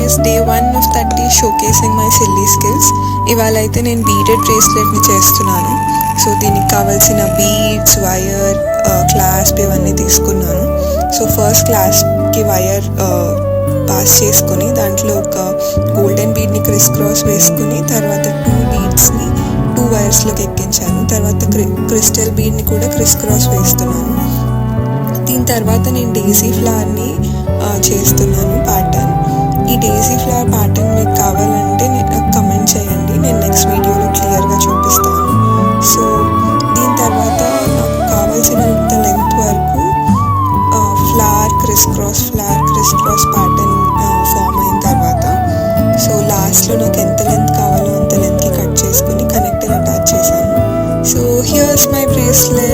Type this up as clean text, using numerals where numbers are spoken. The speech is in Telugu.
Guys, day 1 of 30 showcasing my silly skills. ఇవాళ అయితే నేను బీడెడ్ బ్రేస్లెట్ని చేస్తున్నాను. సో దీనికి కావాల్సిన బీడ్స్, వైర్, క్లాస్ప్ ఇవన్నీ తీసుకున్నాను. సో ఫస్ట్ క్లాస్ప్కి వైర్ పాస్ చేసుకొని దాంట్లో ఒక గోల్డెన్ బీడ్ని క్రిస్ క్రాస్ వేసుకుని తర్వాత 2 బీడ్స్ని 2 వైర్స్లోకి ఎక్కించాను. తర్వాత క్రిస్టల్ బీడ్ని కూడా క్రిస్ క్రాస్ వేస్తున్నాను. దీని తర్వాత నేను డేజీ ఫ్లవర్ని చేస్తున్నాను ప్యాటర్న్. ఈ డేజీ ఫ్లవర్ ప్యాటర్న్ మీకు కావాలంటే నాకు కమెంట్ చేయండి, నేను నెక్స్ట్ వీడియోలో క్లియర్గా చూపిస్తాను. సో దీని తర్వాత నాకు కావాల్సినంత లెంత్ వరకు flower criss cross pattern form అయిన తర్వాత సో లాస్ట్లో నాకు ఎంత లెంత్ కావాలో అంత లెంత్కి కట్ చేసుకుని కనెక్టర్ అటాచ్ చేశాను. So here's my bracelet.